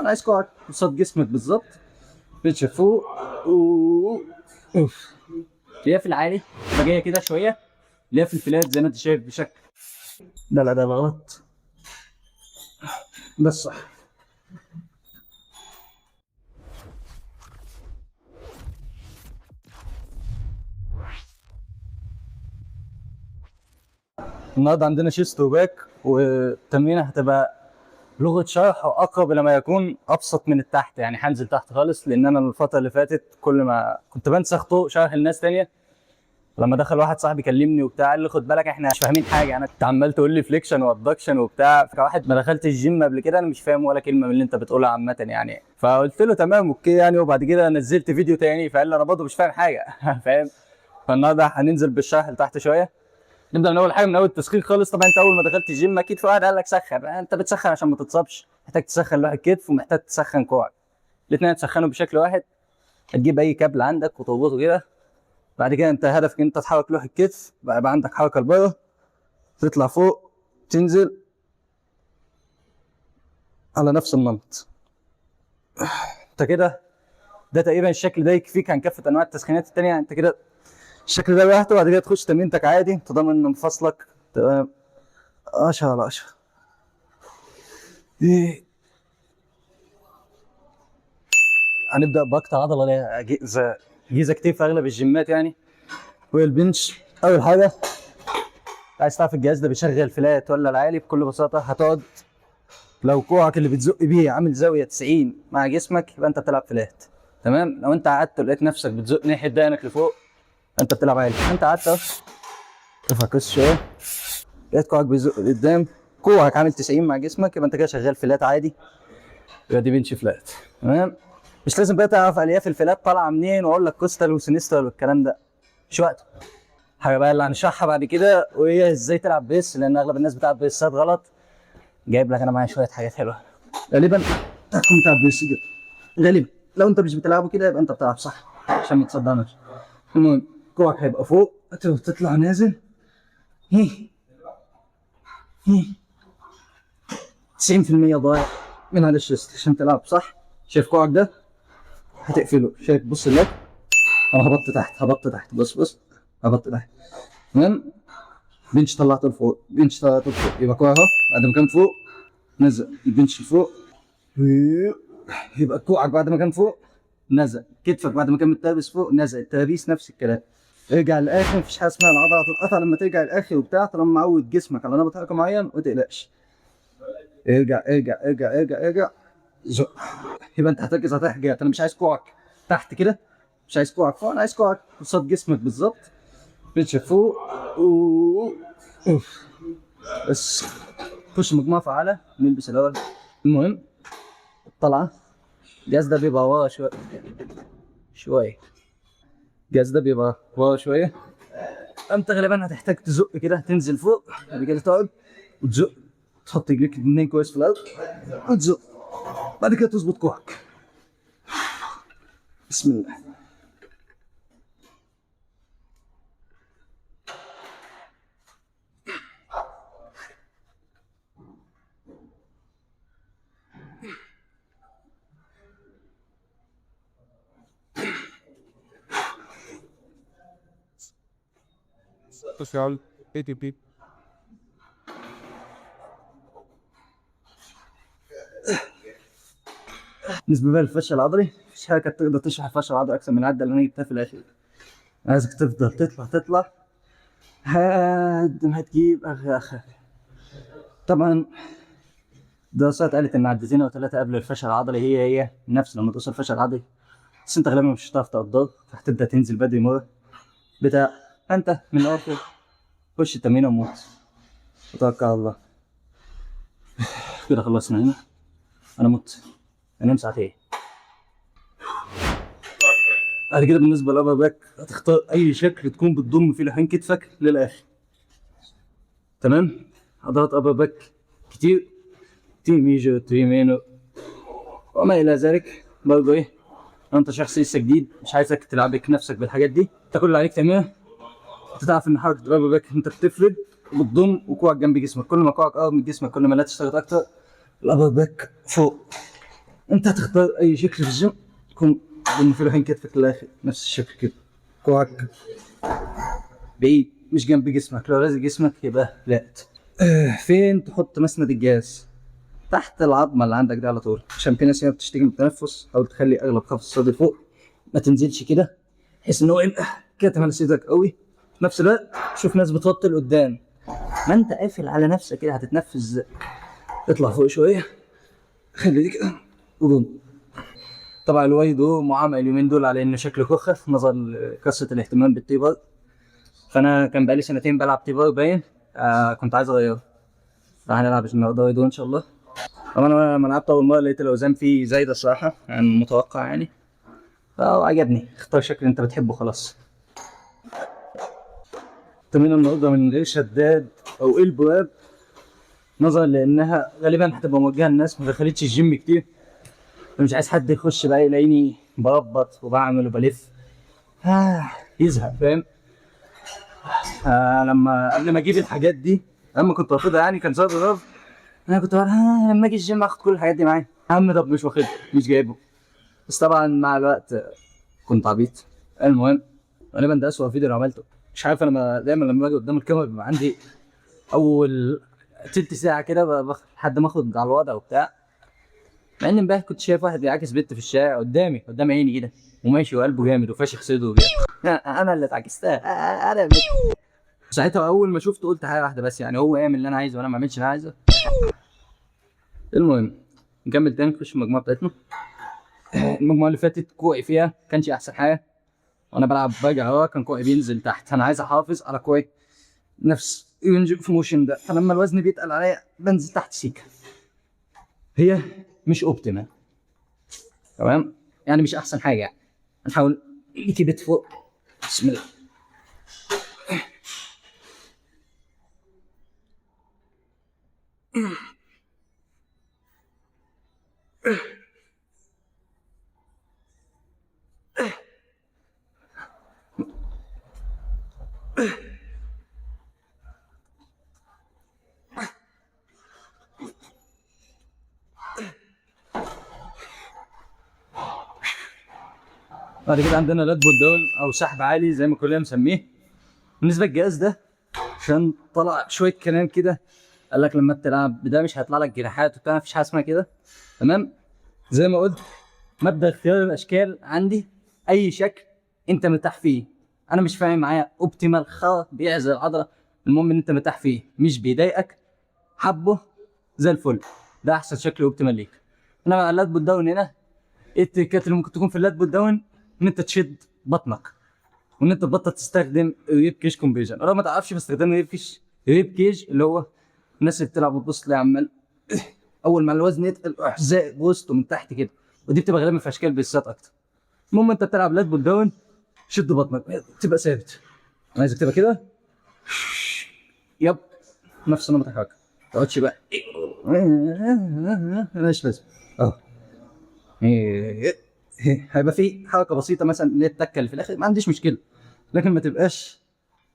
انا عايز كوعك قصاد جسمك بالظبط، بنش فوق اوف. ليها في العالي تبقى جايه كده شويه، ليها في الفلات زي ما انت شايف بشكل. لا ده غلط، ده الصح. النهارده عندنا شيست وباك، والتمرينه هتبقى لغه شرح واقرب الى ما يكون ابسط من التحت. يعني هنزل تحت خالص، لان انا الفتره اللي فاتت كل ما كنت بنسخ طرق شرح لناس تانيه، لما دخل واحد صاحبي كلمني وبتاع قال لي خد بالك احنا مش فاهمين حاجه. انا كنت عمال تقول لي فليكشن وابدكشن وبتاع، كواحد ما دخلت الجيم قبل كده انا مش فاهم ولا كلمه من اللي انت بتقولها عامه يعني. فقلت له تمام اوكي يعني، وبعد كده نزلت فيديو تاني فقال لي انا برضه مش فاهم حاجه فاهم. فالنهارده هننزل بالشرح لتحت شويه. نبدا من اول حاجه، من اول التسخين خالص. طبعا انت اول ما دخلت الجيم اكيد في واحد قال لك سخن، انت بتسخن عشان ما تتصابش، محتاج تسخن لوح الكتف ومحتاج تسخن كوعك، الاثنين هتسخنوا بشكل واحد. هتجيب اي كابل عندك وتربطه كده. بعد كده انت هدفك ان انت تحرك لوح الكتف، بقى يبقى عندك حركه لبره، تطلع فوق، تنزل على نفس النمط. انت كده ده تقريبا الشكل ده يكفيك عن كافه انواع التسخينات الثانيه. انت كده الشكل ده لوحده، وبعد كده تخش تمرينتك عادي، تضمن ان مفاصلك تمام 10 على 10. هنبدا باكتر عضله ليها جيزه كتير في اغلب الجيمات يعني، وهي البنش. اول حاجه عايز تعرف الجهاز ده بيشغل فلات ولا العالي؟ بكل بساطه هتقعد، لو كوعك اللي بتزق بيه عامل زاويه 90 مع جسمك يبقى انت بتلعب فلات. تمام. لو انت قعدت لقيت نفسك بتزق ناحيه دقنك لفوق انت بتلعب عالي. انت قعدت ارفع كرسي شويه، لقيت كوعك بيزق لقدام، كوعك عامل 90 مع جسمك، يبقى انت كده شغال فلات عادي، يبقى دي بنش فلات. تمام. مش لازم بقى تعرف الياف الفلات طالعه منين واقول لك كوستال وسينستال والكلام ده، مش وقته. حاجه بقى اللي هنشرحها بعد كده، وهي ازاي تلعب بيس، لان اغلب الناس بتلعب بيسات غلط. جايب لك انا معايا شويه حاجات حلوه. غالبا تكون بتلعب بيس كده، غالبا لو انت مش بتلعبه كده يبقى انت بتلعب صح عشان ما تصدعناش. المهم كوعك هيبقى فوق، تطلع نازل، هي هي 90% ضايع من على الشيست عشان تلعب صح. شايف كوعك ده هتقفله، شايف؟ بص لك، انا هبطت تحت، بص هبطت تحت. تمام. بنش طلعته لفوق، بنش طلعته لفوق، يبقى كوع اهو. بعد ما كان فوق نزل البنش لفوق، يبقى كوعك بعد ما كان فوق نزل، كتفك بعد ما كان متلابس فوق نزل، التلابيس نفس الكلام. ارجع للاخر، مفيش حاجه اسمها العضله تتقطع لما ترجع للاخر وبتاع، طالما معود جسمك على نمط حركه معين ما تقلقش. ارجع زق. يبقى انت هتركز على حاجات، انا مش عايز كوعك تحت كده، مش عايز كوعك فوق، انا عايز كوعك قصاد جسمك بالظبط، بنش فوق اوف. بس خش مجموعه فعاله، نلبس الاول. المهم الطلعه، الجهاز ده بيبقى ورا شويه، الجهاز ده بيبقى ورا شويه. انت غالبا هتحتاج تزق كده، تنزل فوق، بعد كده تقعد وتزق، تحط رجليك الاثنين كويس في الارض وتزق، بعد كده تظبط كوعك. بسم الله. Social ATP. بالنسبه بقى للفشل العضلي، مفيش حاجه كانت تقدر تشرح الفشل العضلي اكثر من العده اللي انا جبتها في الاخر. عايزك تفضل تطلع لحد ما تجيب اخرك. طبعا دراسات قالت ان عدتين او ثلاثه قبل الفشل العضلي هي نفس لما توصل الفشل العضلي، بس انت غالبا مش هتعرف تقدر، فهتبدا تنزل بدري مره بتاع. انت من الاخر خش التمرين وموت وتوكل على الله. كده خلصنا هنا. انا مت، انام ساعتين. بعد كده بالنسبه للابر باك، هتختار اي شكل تكون بتضم فيه لحين كتفك للاخر. تمام. عضلات ابر باك كتير، تي ميجر، تي مينو وما الى ذلك. برضه ايه، لو انت شخص لسه جديد مش عايزك تلعبك نفسك بالحاجات دي، انت كل اللي عليك تعمله تعرف ان حركه الابر باك انت بتفرد وبتضم وكوعك جنب جسمك، كل ما كوعك قرب من جسمك كل ما لا تشتغل اكتر. الابر باك فوق انت هتختار اي شكل في الجيم يكون منفرحين كتفك للاخر نفس الشكل كده، كوعك بعيد مش جنب جسمك، لو لازق جسمك يبقى لا. فين تحط مسند الجهاز؟ تحت العظمه اللي عندك دي على طول، عشان في ناس هنا بتشتكي من التنفس. حاول تخلي اغلب خفض الصدر فوق، ما تنزلش كده بحيث ان هو يبقى كاتم على صدرك قوي. في نفس الوقت شوف ناس بتوطي لقدام، ما انت قافل على نفسك كده هتتنفس ازاي؟ اطلع فوق شويه، خلي دي كده وقوم. طبعا الوايدو معامل اليومين دول على انه شكله كخه نظرا لكثره الاهتمام بالتي بار، فانا كان بقالي سنتين بلعب تي بار باين، كنت عايز اغيره، فهنلعب النهارده وايدو ان شاء الله. طبعا انا لما لعبت اول مره لقيت الاوزان فيه زايده الصراحه عن المتوقع يعني، فعجبني. اختار شكل انت بتحبه خلاص. تمرين النهارده من غير شداد او البواب، نظرا لانها غالبا هتبقى موجهه للناس ما دخلتش الجيم كتير، فمش عايز حد يخش بقى يلاقيني بربط وبعمل وبلف، يزهق فاهم. لما قبل ما اجيب الحاجات دي، لما كنت واخدها يعني كان صار ضرب، انا كنت بقول لما اجي الجيم اخد كل الحاجات دي معايا. يا عم طب مش واخدها مش جايبه، بس طبعا مع الوقت كنت عبيط. المهم غالبا ده اسوأ فيديو انا عملته. مش عارف انا دايما لما باجي قدام الكاميرا بيبقى عندي اول تلت ساعه كده لحد ما اخد على الوضع وبتاع، مع ان امبارح كنت شايف واحد بيعاكس بنت في الشارع قدام عيني كده وماشي وقلبه جامد وفاشخ صدره كده. انا اللي اتعكستها، انا اللي. ساعتها اول ما شفته قلت حاجه واحده بس، يعني هو يعمل اللي انا عايزه وانا ما اعملش اللي انا عايزه. المهم نكمل تاني، نخش المجموعه بتاعتنا. المجموعه اللي فاتت كوعي فيها كانش احسن حاجه، وانا بلعب برجع ورا كان كوعي بينزل تحت، انا عايز احافظ على كوعي نفس ينجو في موشن ده، فلما الوزن بيتقل عليا بنزل تحت سيكه. هي مش اوبتيمال تمام، يعني مش احسن حاجه يعني. نحاول نكبت فوق. بسم الله. بعد كده عندنا لات بول داون او سحب عالي زي ما كلنا مسميه. بالنسبه للجهاز ده عشان طلع شويه كلام كده، قال لك لما تلعب ده مش هيطلع لك جناحات وبتاع، مفيش حاجه اسمها كده تمام. زي ما قلت مبدا اختيار الاشكال عندي اي شكل انت مرتاح فيه. انا مش فاهم معايا اوبتيمال خط بيعزل العضله، المهم ان انت مرتاح فيه مش بيضايقك، حبه زي الفل، ده احسن شكل اوبتيمال ليك. انما اللات بول داون هنا ايه التريكات اللي ممكن تكون في اللات بول داون؟ ان انت تشد بطنك، وان انت تبطل تستخدم ريب كيج كومبيجن. لو ما تعرفش باستخدام ريب كيج اللي هو الناس اللي بتلعب وتبص تلاقي عمال اول ما الوزن يتقل احزاء بوسطه من تحت كده، ودي بتبقى غالبا في اشكال بالسات اكتر. المهم انت بتلعب لات بول داون، شد بطنك تبقى ثابت، انا عايزك تبقى كده يب نفس نمط الحركه، ما تقعدش بقى مالهاش لازمه. اه هيبقى في حركه بسيطه مثلا اللي هي التكه اللي في الاخر ما عنديش مشكله، لكن ما تبقاش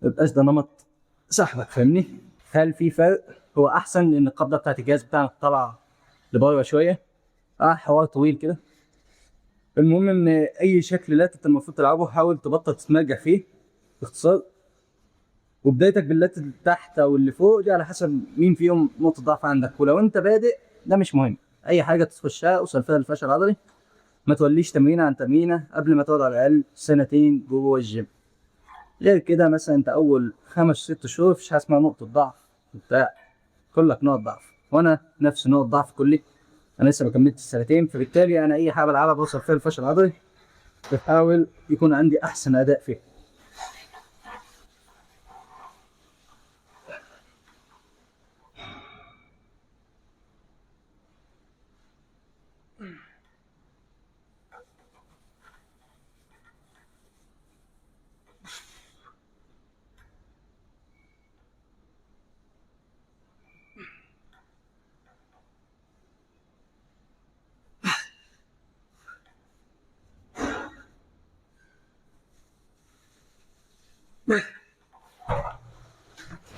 ده نمط سحبك فاهمني. هل في فرق؟ هو احسن لان القبضه بتاعت الجهاز بتاعنا طالعه لبره شويه، حوار طويل كده. المهم ان اي شكل لات انت المفروض تلعبه حاول تبطل تتمرجح فيه باختصار، وبدايتك باللات اللي تحت او اللي فوق دي على حسب مين فيهم نقطه ضعف عندك، ولو انت بادئ ده مش مهم، اي حاجه تخشها اوصل فيها للفشل العضلي. ما توليش تمرينه عن تمرينه قبل ما تقعد على الاقل سنتين جوه الجيم. غير كده مثلا انت اول 5 6 شهور مفيش حاجه اسمها نقطه ضعف بتاع، كلك نقط ضعف، وانا نفس نقط ضعف كلي. انا لسه ما كملتش السنتين، فبالتالي انا اي حاجه بلعبها بوصل فيها الفشل العضلي، بحاول يكون عندي احسن اداء فيها.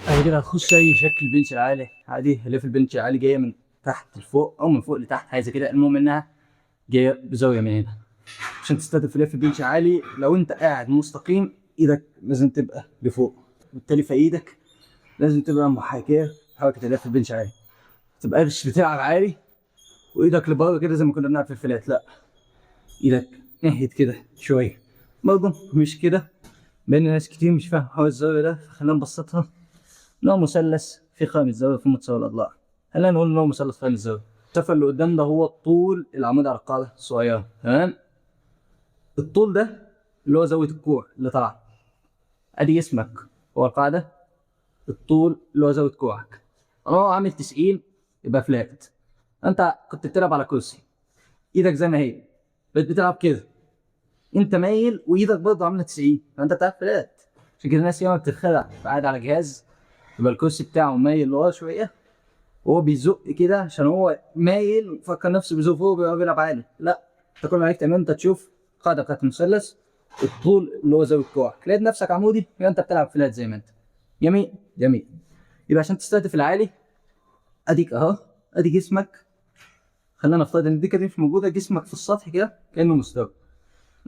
بعد كده هتخش اي شكل بنش عالي عادي، اللي في البنش عالي جايه من تحت لفوق او من فوق لتحت، عايزه كده، المهم انها جايه بزاويه من هنا. عشان تستهدف الليف البنش عالي، لو انت قاعد مستقيم ايدك لازم تبقى لفوق، بالتالي فايدك لازم تبقى محاكيه حركه الليف البنش عالي. ما تبقاش بتلعب عالي وايدك لبره كده زي ما كنا بنلعب في الفلات، لا، ايدك ناحيه كده شويه برضه مش كده، بين ناس كتير مش فاهم حوار الزاويه ده، فخلينا نبسطها. نوع مثلث في خامس زاويه في متساوي الاضلاع. خلينا نقول نوع مثلث خامس زاويه. الشفه اللي قدام ده هو طول العمود على القاعده الصغيره، تمام. الطول ده اللي هو زاويه الكوع اللي طالعه. ادي جسمك هو القاعده، الطول اللي هو زاويه كوعك. هو عامل 90 يبقى فلات. انت كنت بتلعب على كرسي، ايدك زي ما هي، بقيت بتلعب كده، انت مايل وايدك برضه عامله 90، فانت بتلعب فلات. عشان كده الناس ياما بتتخدع، قاعد على جهاز يبقى الكرسي بتاعه مايل لورا شويه وهو بيزق كده عشان هو مايل، فكر نفسه بيزق فوق وهو بيلعب عالي. لا، انت كل ما عليك تعمل انت تشوف القاعده بتاعت المثلث، الطول اللي هو زاويه كوعك، لقيت نفسك عمودي يبقى انت بتلعب فلات زي ما انت. جميل جميل. يبقى عشان تستهدف العالي، اديك اهو، ادي جسمك. خلينا نفترض ان دي كده مش موجوده، جسمك في السطح كده كانه مستوي.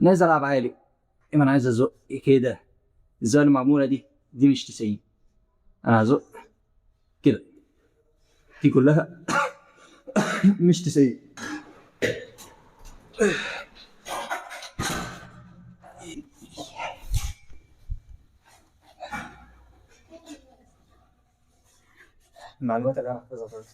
انا عايز العب عالي، اما انا عايز ازق كده. الزاويه المعموله دي مش 90، انا هزق كده، دي كلها مش 90. المعلومات اللي انا حافظها غلط.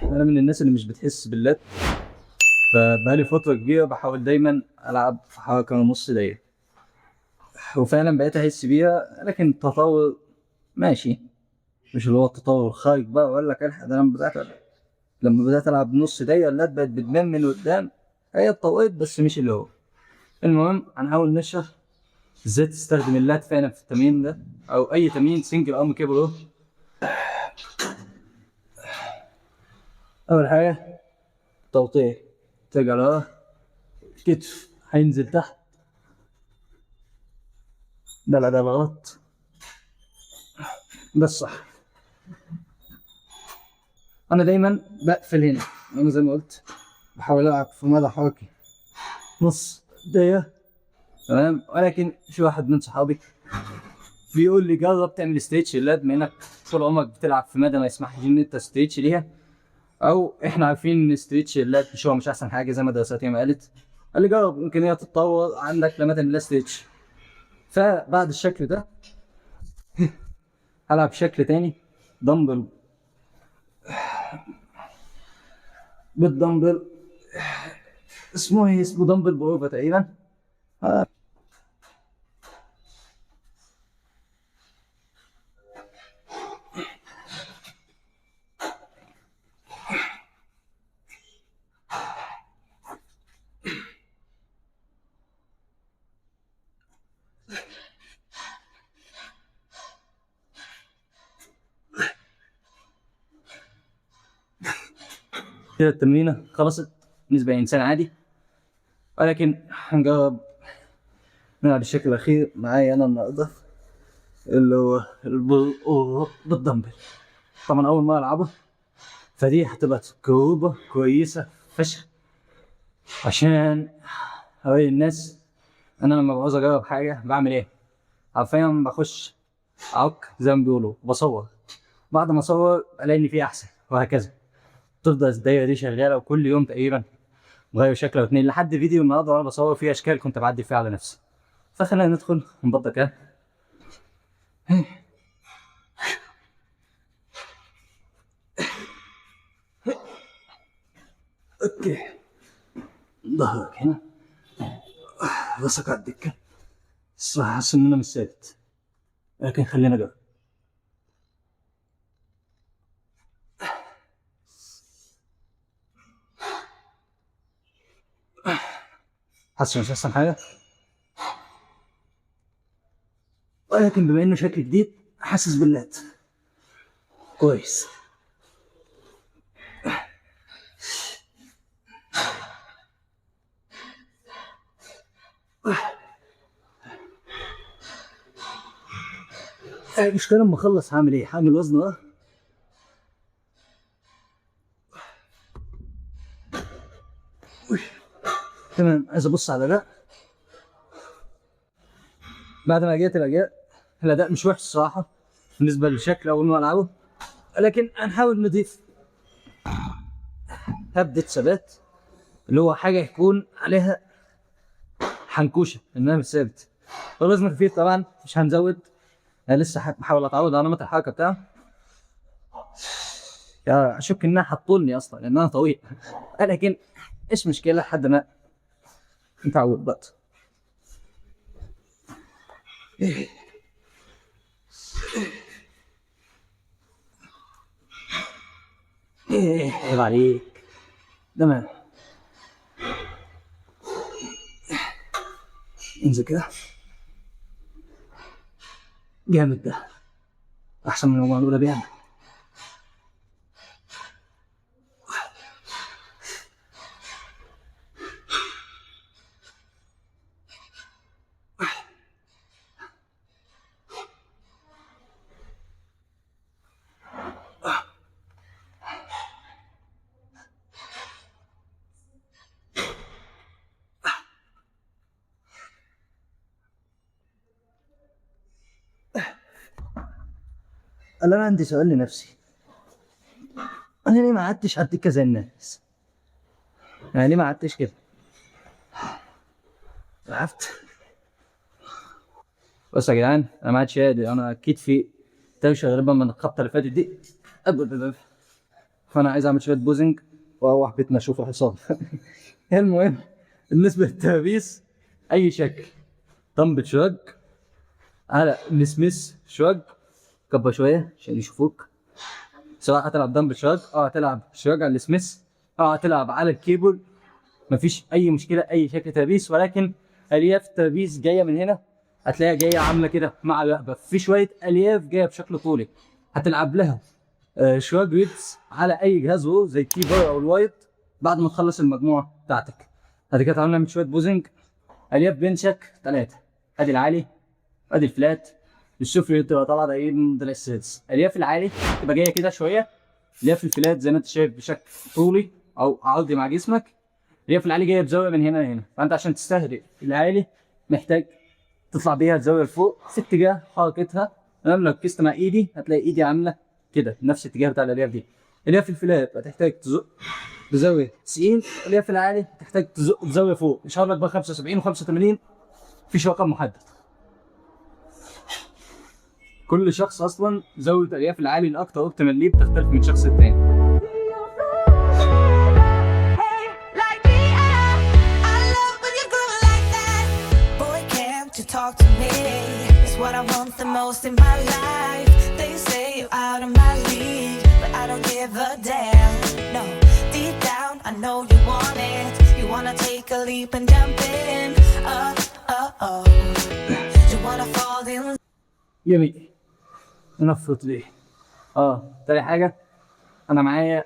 انا من الناس اللي مش بتحس باللات، فبقالي فتره كبيره بحاول دايما العب في حركه نص دقيقه، وفعلا بقيت احس بيها. لكن التطور ماشي، مش اللي هو التطور الخارج بقى اقول لك الحق ده. لما بدات العب نص دقيقه اللات بقت بتبان من قدام. هي اتطورت بس مش اللي هو. المهم هنحاول نشرح ازاي تستخدم اللات فعلا في التمرين ده، او اي تمرين سنجل ارم كيبل. اول حاجه توطية، ترجع لورا، كتف هينزل تحت. ده لا، ده غلط، ده الصح. انا دايما بقفل هنا، انا زي ما قلت بحاول العب في مدى حركي نص دقيقة، تمام. ولكن في واحد من صحابي بيقول لي جرب تعمل ستريتش للات، بما انك طول عمرك بتلعب في مدى ما يسمحش ان انت ستريتش ليها، او احنا عارفين ان ستريتش اللات مش احسن حاجه زي ما دراسات ما قالت. قال لي جرب، يمكن هي تتطور عندك لما تعمل لها ستريتش. فبعد الشكل ده هلعب شكل تاني، دمبل بالدمبل. اسمه ايه؟ اسمه دمبل بروفا تقريبا. كده التمرينة خلصت بالنسبة لإنسان عادي، ولكن هنجرب نلعب الشكل الأخير معايا أنا النهاردة، اللي هو بالدمبل. طبعا أول مرة ألعبه، فدي هتبقى تجربة كويسة فشخ، عشان هوري الناس أنا لما بعوز أجرب حاجة بعمل إيه. حرفيا بخش أعك زي ما بيقولوا بصور، بعد ما أصور ألاقي إن في أحسن، وهكذا تفضل الدايرة دي شغالة. وكل يوم تقريبا بغير شكل أو اتنين، لحد فيديو النهارده وأنا بصور فيه أشكال كنت بعدي فيها على نفسي. فخلينا ندخل ونبطل كده. اوكي، ظهرك هنا، راسك على الدكه. الصراحه حاسس ان انا مش ثابت، لكن خلينا نجرب. حاسس مش احسن حاجه، ولكن بما انه شكل جديد حاسس باللات كويس. المشكله لما اخلص هعمل ايه؟ هعمل وزن ده تمام. عايز ابص على ده بعد ما جيت الاداء مش وحش الصراحه بالنسبه للشكل اول ما العبه، لكن هنحاول نضيف هبدة ثبات اللي هو حاجه يكون عليها حنكوشه انها مش ثابت. الوزن خفيف طبعا مش هنزود، انا لسه بحاول اتعود على نمط الحركه بتاعه. يا اشك انها هتطولني اصلا لان انا طويل، لكن ايش مشكله لحد ما نتعود بقى. عيب عليك. تمام انزل كده جامد، ده احسن من الموضوع الاولى بيعمل. انا عندي سؤال لنفسي، انا ليه ما قعدتش على الدكه زي الناس؟ يعني ليه ما قعدتش كده؟ عرفت؟ بص يا جدعان انا ما عادش قادر، انا كتفي توشه غالبا من الخبطه اللي فاتت دي، فانا عايز اعمل شويه بوزنج واروح بيتنا اشوف الحصان. المهم بالنسبه للترابيس اي شكل، دمبل شراج على السميث شراج، كبر شويه عشان يشوفوك، سواء هتلعب دمبل شراج او هتلعب شراج على السميث او هتلعب على الكيبل، مفيش اي مشكله اي شكل ترابيس. ولكن الياف الترابيس جايه من هنا هتلاقيها جايه عامله كده مع الرقبه، في شويه الياف جايه بشكل طولي هتلعب لها شراج ريدز على اي جهاز وو زي الكيبر او الوايت بعد ما تخلص المجموعه بتاعتك. بعد كده تعالى نعمل شويه بوزنج. الياف بنشك 3، ادي العالي ادي الفلات، السفلي تبقى طالعه دايما ده الاساس. الياف العالي تبقى جايه كده شويه، الياف الفلات زي ما انت شايف بشكل طولي او عرضي مع جسمك، الياف العالي جايه بزاويه من هنا لهنا، فانت عشان تستهدف العالي محتاج تطلع بيها الزاويه لفوق في اتجاه حركتها. انا لو ركزت مع ايدي هتلاقي ايدي عامله كده نفس الاتجاه بتاع الالياف دي. الياف الفلات هتحتاج تزق بزاويه 90، الياف العالي تحتاج تزق بزاويه فوق، مش هقول لك بقى 75 و85، مفيش رقم محدد. كل شخص اصلا زاويه الالياف العالي الاكتر اوبتيمال ليه بتختلف من شخص للتاني. Talk to me, it's what I want the most in my life. They say you're out of my league, but I don't give a damn. No, deep down I know you want it. You wanna take a leap and jump in. Oh. You wanna fall in. جميل نفط دي. تاني حاجه انا معايا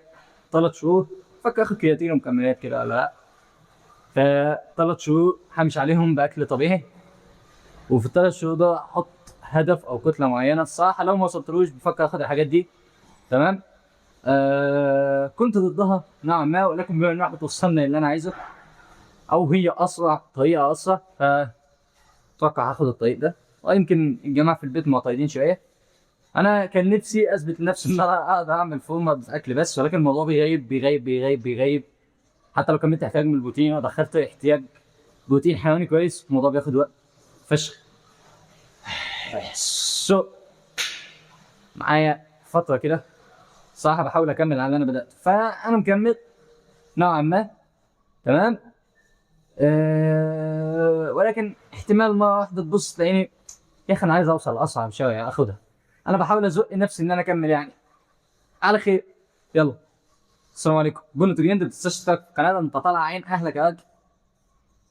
3 شهور فك اخد كرياتين ومكملات كده ولا لا، ف3 شهور همشي عليهم باكل طبيعي، وفي ال3 شهور ده احط هدف او كتله معينه. الصراحه لو ما وصلتلوش بفكر اخد الحاجات دي تمام. كنت ضدها نوعا ما، ولكن بما انها بتوصلني اللي انا عايزه او هي اسرع طريقه اسرع، اتوقع هاخد الطريق ده. ويمكن الجماعه في البيت معترضين شويه، انا كان نفسي اثبت لنفسي ان انا اقدر اعمل فورمه اكل بس، ولكن الموضوع بيغيب. حتى لو كملت احتياج من البروتين ودخلت احتياج بروتين حيواني كويس الموضوع بياخد وقت فشخ. معايا فتره كده صراحه بحاول اكمل على اللي انا بدات، فانا مكمل نوعا ما تمام. ولكن احتمال ما واحده تبص تلاقيني يا اخي انا عايز اوصل اسرع شويه اخدها. انا بحاول ازق نفسي ان انا اكمل يعني على خير. يلا السلام عليكم. بونو تريند، ما تنساش تشترك في القناه، انت طالع عين اهلك يا راجل.